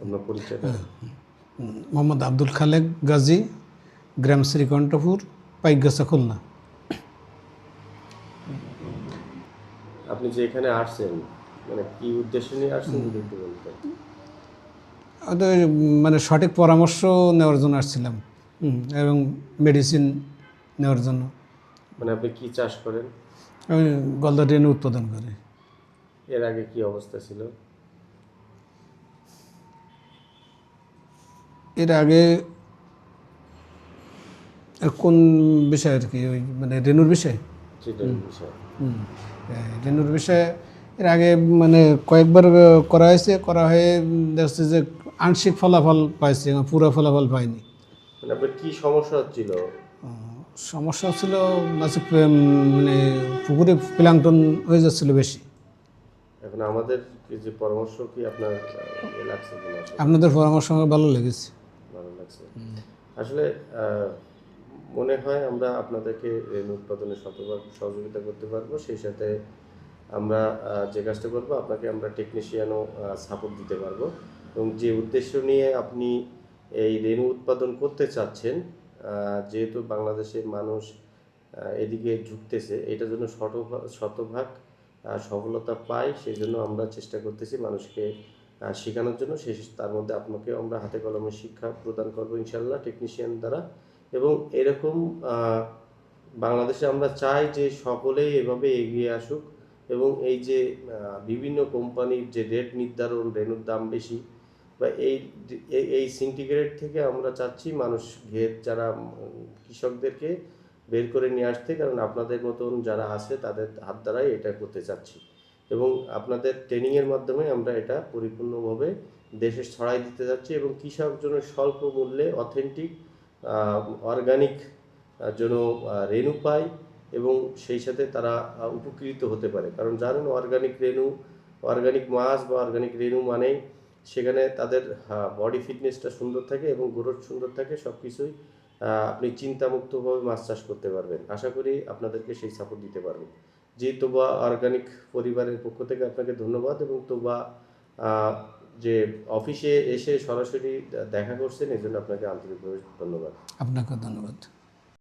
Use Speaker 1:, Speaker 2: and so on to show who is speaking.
Speaker 1: আপনার পরিচয়টা?
Speaker 2: মোহাম্মদ আব্দুল খালেক গাজী, গ্রাম শ্রীকণ্ঠপুর, পাইকগাছা, খুলনা।
Speaker 1: আপনি যে এখানে আসছেন মানে কি উদ্দেশ্য নিয়ে আসছেন যদি একটু বলতেন।
Speaker 2: তো মানে সঠিক পরামর্শ নেওয়ার জন্য আসছিলাম, এবং মেডিসিন নেওয়ার জন্য।
Speaker 1: মানে আপনি কি চাষ করেন?
Speaker 2: আমি গলদা রেনু উৎপাদন করি।
Speaker 1: এর আগে কি অবস্থা ছিল?
Speaker 2: এর আগে কোন বিষয় আর কি, ওই মানে রেনুর বিষয়।
Speaker 1: সেটার বিষয়।
Speaker 2: রেনুর বিষয়ে এর আগে মানে কয়েকবার করা হয়ে দেখছে যে আংশিক ফলাফল পাইছে, পুরো ফলাফল পাইনি।
Speaker 1: মানে আপনার কি সমস্যা হচ্ছিল?
Speaker 2: সমস্যা ছিল মাছে মানে পুকুরে প্লাঙ্কটন হয়ে যাচ্ছিল বেশি।
Speaker 1: এখন আমাদের যে পরামর্শ কি আপনার লাগছে কিনা আসলে?
Speaker 2: আপনাদের পরামর্শ আমার ভালো লেগেছে।
Speaker 1: ভালো লাগছে। আসলে মনে হয় আমরা আপনাদেরকে রেণু উৎপাদনে শতভাগ সহযোগিতা করতে পারবো। সেই সাথে আমরা যে কাজটা করবো আপনাকে আমরা টেকনিশিয়ানও সাপোর্ট দিতে পারবো এবং যে উদ্দেশ্য নিয়ে আপনি এই রেণু উৎপাদন করতে চাচ্ছেন, যেহেতু বাংলাদেশের মানুষ এদিকে ঝুঁকতেছে, এটার জন্য শতভাগ সফলতা পাই, সেই জন্য আমরা চেষ্টা করতেছি মানুষকে শেখানোর জন্য। তার মধ্যে আপনাকে আমরা হাতে কলমে শিক্ষা প্রদান করবো ইনশাল্লাহ টেকনিশিয়ান দ্বারা। এবং এরকম বাংলাদেশে আমরা চাই যে সকলেই এভাবে এগিয়ে আসুক এবং এই যে বিভিন্ন কোম্পানির যে রেট নির্ধারণ, রেনুর দাম বেশি বা এই সিন্ডিকেট থেকে আমরা চাচ্ছি মানুষ যারা কৃষকদেরকে বের করে নিয়ে আসতে, কারণ আপনাদের মতন যারা আছে তাদের হাত দ্বারাই এটা করতে চাচ্ছি এবং আপনাদের ট্রেনিংয়ের মাধ্যমে আমরা এটা পরিপূর্ণভাবে দেশে ছড়াই দিতে যাচ্ছি এবং কৃষক জন্য স্বল্প মূল্যে অথেন্টিক অর্গানিক যেন রেণু পায় এবং সেই সাথে তারা উপকৃত হতে পারে। কারণ জানেন অর্গানিক রেণু, অর্গানিক মাছ বা অর্গানিক রেণু মানেই সেখানে তাদের বডি ফিটনেসটা সুন্দর থাকে এবং গ্রোথ সুন্দর থাকে, সব কিছুই আপনি চিন্তামুক্তভাবে মাছ চাষ করতে পারবেন। আশা করি আপনাদেরকে সেই সাপোর্ট দিতে পারবো। জি, তোবা অর্গানিক পরিবারের পক্ষ থেকে আপনাকে ধন্যবাদ এবং তোবা যে অফিসে এসে সরাসরি দেখা করছেন এই জন্য আপনাকে আন্তরিকভাবে ধন্যবাদ।
Speaker 2: আপনাকে ধন্যবাদ।